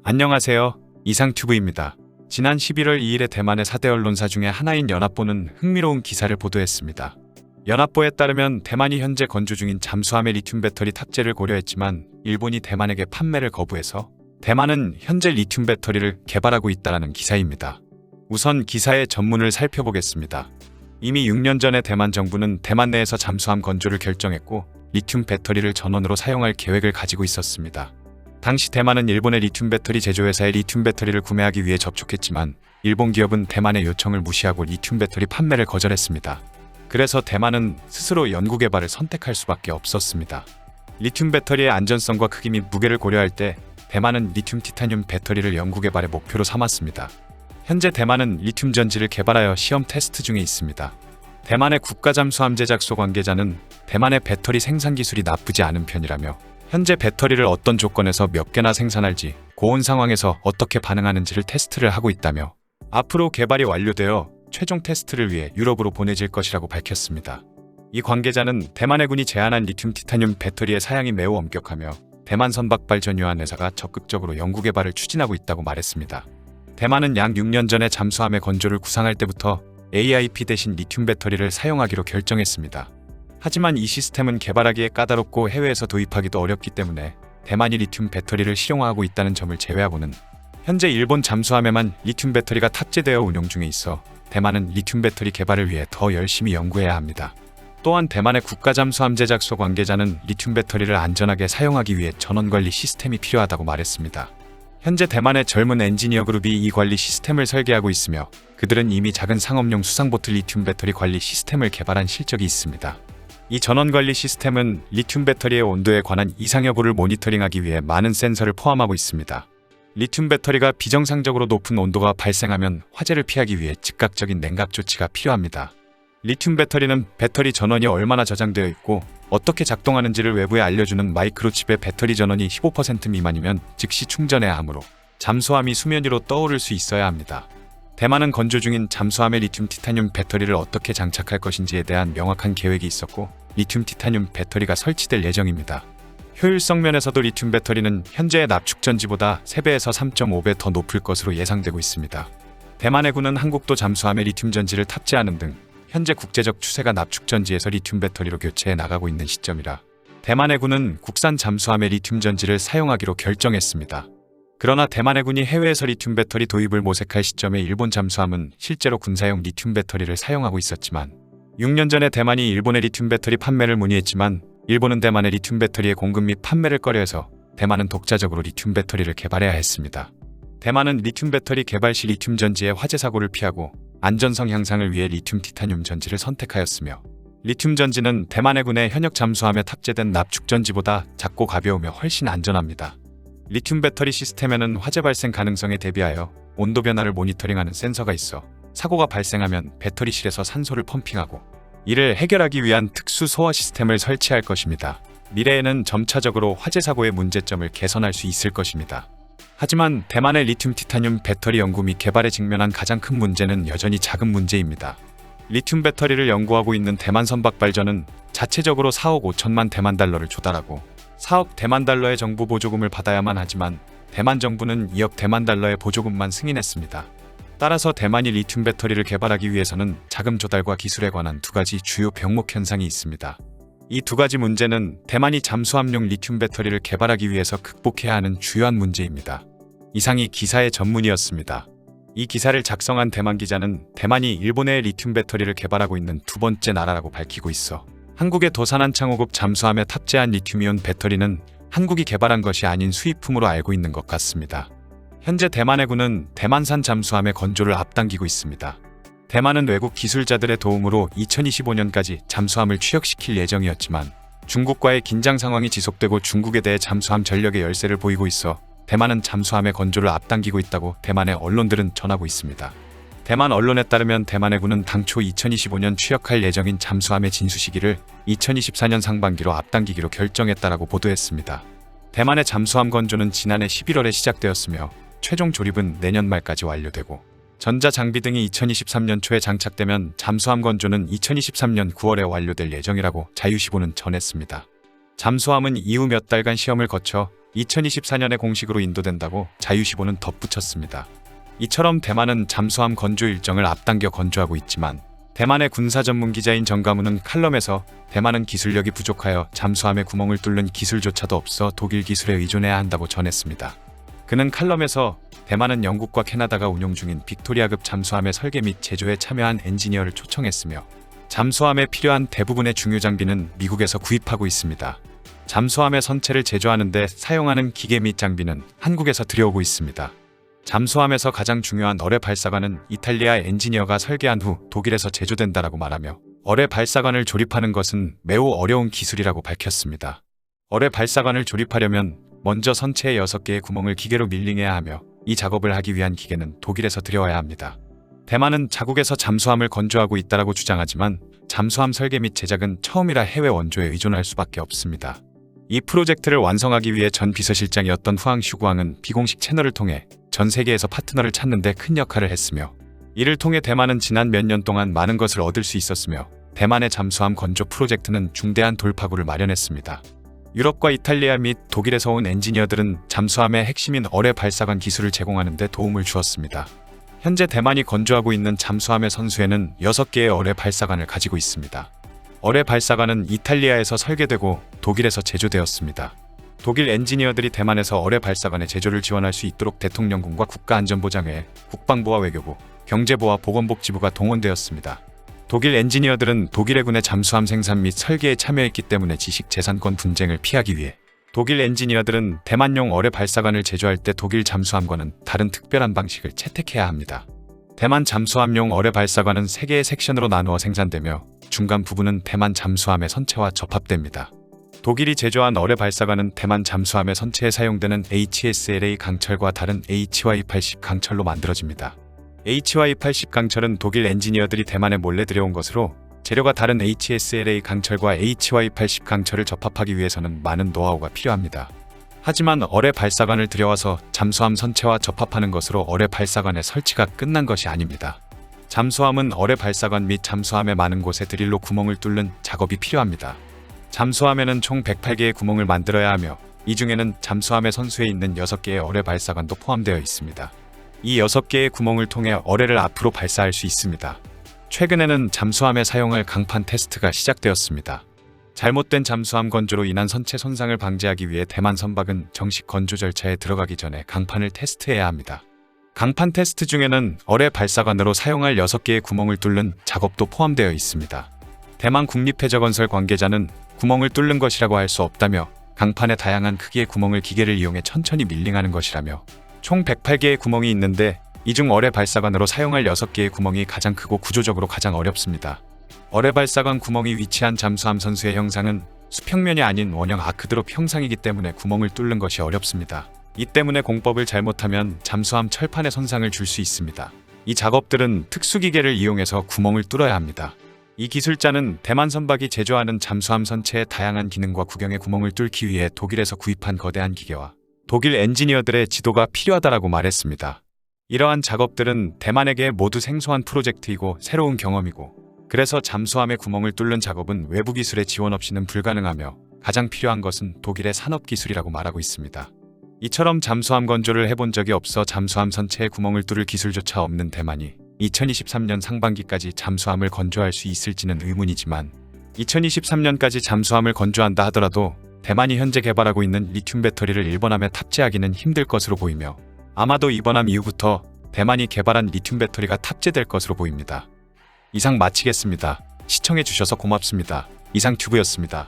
안녕하세요. 이상튜브입니다. 지난 11월 2일에 대만의 4대 언론사 중에 하나인 연합보는 흥미로운 기사를 보도했습니다. 연합보에 따르면 대만이 현재 건조 중인 잠수함의 리튬 배터리 탑재를 고려했지만 일본이 대만에게 판매를 거부해서 대만은 현재 리튬 배터리를 개발하고 있다는 기사입니다. 우선 기사의 전문을 살펴보겠습니다. 이미 6년 전에 대만 정부는 대만 내에서 잠수함 건조를 결정했고 리튬 배터리를 전원으로 사용할 계획을 가지고 있었습니다. 당시 대만은 일본의 리튬 배터리 제조회사의 리튬 배터리를 구매하기 위해 접촉했지만 일본 기업은 대만의 요청을 무시하고 리튬 배터리 판매를 거절했습니다. 그래서 대만은 스스로 연구 개발을 선택할 수밖에 없었습니다. 리튬 배터리의 안전성과 크기 및 무게를 고려할 때 대만은 리튬 티타늄 배터리를 연구 개발의 목표로 삼았습니다. 현재 대만은 리튬 전지를 개발하여 시험 테스트 중에 있습니다. 대만의 국가잠수함 제작소 관계자는 대만의 배터리 생산 기술이 나쁘지 않은 편이라며 현재 배터리를 어떤 조건에서 몇 개나 생산할지, 고온 상황에서 어떻게 반응하는지를 테스트를 하고 있다며 앞으로 개발이 완료되어 최종 테스트를 위해 유럽으로 보내질 것이라고 밝혔습니다. 이 관계자는 대만 해군이 제안한 리튬 티타늄 배터리의 사양이 매우 엄격하며 대만 선박발전유한 회사가 적극적으로 연구 개발을 추진하고 있다고 말했습니다. 대만은 약 6년 전에 잠수함의 건조를 구상할 때부터 AIP 대신 리튬 배터리를 사용하기로 결정했습니다. 하지만 이 시스템은 개발하기에 까다롭고 해외에서 도입하기도 어렵기 때문에 대만이 리튬 배터리를 실용화하고 있다는 점을 제외하고는 현재 일본 잠수함에만 리튬 배터리가 탑재되어 운용 중에 있어 대만은 리튬 배터리 개발을 위해 더 열심히 연구해야 합니다. 또한 대만의 국가잠수함 제작소 관계자는 리튬 배터리를 안전하게 사용하기 위해 전원관리 시스템이 필요하다고 말했습니다. 현재 대만의 젊은 엔지니어 그룹이 이 관리 시스템을 설계하고 있으며 그들은 이미 작은 상업용 수상보트 리튬 배터리 관리 시스템을 개발한 실적이 있습니다. 이 전원관리 시스템은 리튬 배터리의 온도에 관한 이상 여부를 모니터링하기 위해 많은 센서를 포함하고 있습니다. 리튬 배터리가 비정상적으로 높은 온도가 발생하면 화재를 피하기 위해 즉각적인 냉각 조치가 필요합니다. 리튬 배터리는 배터리 전원이 얼마나 저장되어 있고 어떻게 작동하는지를 외부에 알려주는 마이크로칩의 배터리 전원이 15% 미만이면 즉시 충전해야 하므로 잠수함이 수면 위로 떠오를 수 있어야 합니다. 대만은 건조 중인 잠수함의 리튬 티타늄 배터리를 어떻게 장착할 것인지에 대한 명확한 계획이 있었고 리튬 티타늄 배터리가 설치될 예정입니다. 효율성 면에서도 리튬 배터리는 현재의 납축 전지보다 3배에서 3.5배 더 높을 것으로 예상되고 있습니다. 대만 해군은 한국도 잠수함에 리튬 전지를 탑재하는 등 현재 국제적 추세가 납축 전지에서 리튬 배터리로 교체해 나가고 있는 시점이라 대만 해군은 국산 잠수함에 리튬 전지를 사용하기로 결정했습니다. 그러나 대만 해군이 해외에서 리튬 배터리 도입을 모색할 시점에 일본 잠수함은 실제로 군사용 리튬 배터리를 사용하고 있었지만 6년 전에 대만이 일본의 리튬 배터리 판매를 문의했지만 일본은 대만의 리튬 배터리의 공급 및 판매를 꺼려해서 대만은 독자적으로 리튬 배터리를 개발해야 했습니다. 대만은 리튬 배터리 개발 시 리튬 전지의 화재 사고를 피하고 안전성 향상을 위해 리튬 티타늄 전지를 선택하였으며 리튬 전지는 대만 해군의 현역 잠수함에 탑재된 납축 전지보다 작고 가벼우며 훨씬 안전합니다. 리튬 배터리 시스템에는 화재 발생 가능성에 대비하여 온도 변화를 모니터링하는 센서가 있어 사고가 발생하면 배터리실에서 산소를 펌핑하고 이를 해결하기 위한 특수 소화 시스템을 설치할 것입니다. 미래에는 점차적으로 화재 사고의 문제점을 개선할 수 있을 것입니다. 하지만 대만의 리튬 티타늄 배터리 연구 및 개발에 직면한 가장 큰 문제는 여전히 자금 문제입니다. 리튬 배터리를 연구하고 있는 대만 선박발전은 자체적으로 4억 5천만 대만 달러를 조달하고 4억 대만 달러의 정부 보조금을 받아야만 하지만 대만 정부는 2억 대만 달러의 보조금만 승인했습니다. 따라서 대만이 리튬 배터리를 개발하기 위해서는 자금 조달과 기술에 관한 두 가지 주요 병목 현상이 있습니다. 이 두 가지 문제는 대만이 잠수함용 리튬 배터리를 개발하기 위해서 극복해야 하는 주요한 문제입니다. 이상이 기사의 전문이었습니다. 이 기사를 작성한 대만 기자는 대만이 일본의 리튬 배터리를 개발하고 있는 두 번째 나라라고 밝히고 있어 한국의 도산한창호급 잠수함에 탑재한 리튬이온 배터리는 한국이 개발한 것이 아닌 수입품으로 알고 있는 것 같습니다. 현재 대만 해군은 대만산 잠수함의 건조를 앞당기고 있습니다. 대만은 외국 기술자들의 도움으로 2025년까지 잠수함을 취역시킬 예정이었지만 중국과의 긴장 상황이 지속되고 중국에 대해 잠수함 전력의 열세를 보이고 있어 대만은 잠수함의 건조를 앞당기고 있다고 대만의 언론들은 전하고 있습니다. 대만 언론에 따르면 대만 해군은 당초 2025년 취역할 예정인 잠수함의 진수 시기를 2024년 상반기로 앞당기기로 결정했다라고 보도했습니다. 대만의 잠수함 건조는 지난해 11월에 시작되었으며 최종 조립은 내년 말까지 완료되고 전자장비 등이 2023년 초에 장착되면 잠수함 건조는 2023년 9월에 완료될 예정이라고 자유시보는 전했습니다. 잠수함은 이후 몇 달간 시험을 거쳐 2024년에 공식으로 인도된다고 자유시보는 덧붙였습니다. 이처럼 대만은 잠수함 건조 일정을 앞당겨 건조하고 있지만 대만의 군사 전문 기자인 정가문은 칼럼에서 대만은 기술력이 부족하여 잠수함의 구멍을 뚫는 기술조차도 없어 독일 기술에 의존해야 한다고 전했습니다. 그는 칼럼에서 대만은 영국과 캐나다가 운용 중인 빅토리아급 잠수함의 설계 및 제조에 참여한 엔지니어를 초청했으며 잠수함에 필요한 대부분의 중요 장비는 미국에서 구입하고 있습니다. 잠수함의 선체를 제조하는 데 사용하는 기계 및 장비는 한국에서 들여오고 있습니다. 잠수함에서 가장 중요한 어뢰 발사관은 이탈리아 엔지니어가 설계한 후 독일에서 제조된다라고 말하며 어뢰 발사관을 조립하는 것은 매우 어려운 기술이라고 밝혔습니다. 어뢰 발사관을 조립하려면 먼저 선체의 6개의 구멍을 기계로 밀링해야 하며 이 작업을 하기 위한 기계는 독일에서 들여와야 합니다. 대만은 자국에서 잠수함을 건조하고 있다라고 주장하지만 잠수함 설계 및 제작은 처음이라 해외 원조에 의존할 수밖에 없습니다. 이 프로젝트를 완성하기 위해 전 비서실장이었던 후앙 슈구앙은 비공식 채널을 통해 전 세계에서 파트너를 찾는 데 큰 역할을 했으며 이를 통해 대만은 지난 몇 년 동안 많은 것을 얻을 수 있었으며 대만의 잠수함 건조 프로젝트는 중대한 돌파구를 마련했습니다. 유럽과 이탈리아 및 독일에서 온 엔지니어들은 잠수함의 핵심인 어뢰 발사관 기술을 제공하는 데 도움을 주었습니다. 현재 대만이 건조하고 있는 잠수함의 선수에는 6개의 어뢰 발사관을 가지고 있습니다. 어뢰 발사관은 이탈리아에서 설계되고 독일에서 제조되었습니다. 독일 엔지니어들이 대만에서 어뢰 발사관의 제조를 지원할 수 있도록 대통령궁과 국가안전보장회, 국방부와 외교부, 경제부와 보건복지부가 동원되었습니다. 독일 엔지니어들은 독일 해군의 잠수함 생산 및 설계에 참여했기 때문에 지식재산권 분쟁을 피하기 위해 독일 엔지니어들은 대만용 어뢰 발사관을 제조할 때 독일 잠수함과는 다른 특별한 방식을 채택해야 합니다. 대만 잠수함용 어뢰 발사관은 3개의 섹션으로 나누어 생산되며 중간 부분은 대만 잠수함의 선체와 접합됩니다. 독일이 제조한 어뢰 발사관은 대만 잠수함의 선체에 사용되는 HSLA 강철과 다른 HY80 강철로 만들어집니다. HY80 강철은 독일 엔지니어들이 대만에 몰래 들여온 것으로 재료가 다른 HSLA 강철과 HY80 강철을 접합하기 위해서는 많은 노하우가 필요합니다. 하지만 어뢰 발사관을 들여와서 잠수함 선체와 접합하는 것으로 어뢰 발사관의 설치가 끝난 것이 아닙니다. 잠수함은 어뢰 발사관 및 잠수함의 많은 곳에 드릴로 구멍을 뚫는 작업이 필요합니다. 잠수함에는 총 108개의 구멍을 만들어야 하며 이 중에는 잠수함의 선수에 있는 6개의 어뢰 발사관도 포함되어 있습니다. 이 6개의 구멍을 통해 어뢰를 앞으로 발사할 수 있습니다. 최근에는 잠수함에 사용할 강판 테스트가 시작되었습니다. 잘못된 잠수함 건조로 인한 선체 손상을 방지하기 위해 대만 선박은 정식 건조 절차에 들어가기 전에 강판을 테스트해야 합니다. 강판 테스트 중에는 어뢰 발사관으로 사용할 6개의 구멍을 뚫는 작업도 포함되어 있습니다. 대만 국립해저건설 관계자는 구멍을 뚫는 것이라고 할 수 없다며 강판의 다양한 크기의 구멍을 기계를 이용해 천천히 밀링하는 것이라며 총 108개의 구멍이 있는데 이 중 어뢰 발사관으로 사용할 6개의 구멍이 가장 크고 구조적으로 가장 어렵습니다. 어뢰 발사관 구멍이 위치한 잠수함 선수의 형상은 수평면이 아닌 원형 아크드롭 형상이기 때문에 구멍을 뚫는 것이 어렵습니다. 이 때문에 공법을 잘못하면 잠수함 철판에 손상을 줄 수 있습니다. 이 작업들은 특수기계를 이용해서 구멍을 뚫어야 합니다. 이 기술자는 대만 선박이 제조하는 잠수함 선체의 다양한 기능과 구경의 구멍을 뚫기 위해 독일에서 구입한 거대한 기계와 독일 엔지니어들의 지도가 필요하다라고 말했습니다. 이러한 작업들은 대만에게 모두 생소한 프로젝트이고 새로운 경험이고 그래서 잠수함의 구멍을 뚫는 작업은 외부 기술의 지원 없이는 불가능하며 가장 필요한 것은 독일의 산업기술이라고 말하고 있습니다. 이처럼 잠수함 건조를 해본 적이 없어 잠수함 선체에 구멍을 뚫을 기술조차 없는 대만이 2023년 상반기까지 잠수함을 건조할 수 있을지는 의문이지만 2023년까지 잠수함을 건조한다 하더라도 대만이 현재 개발하고 있는 리튬 배터리를 일본함에 탑재하기는 힘들 것으로 보이며 아마도 이번함 이후부터 대만이 개발한 리튬 배터리가 탑재될 것으로 보입니다. 이상 마치겠습니다. 시청해주셔서 고맙습니다. 이상튜브였습니다.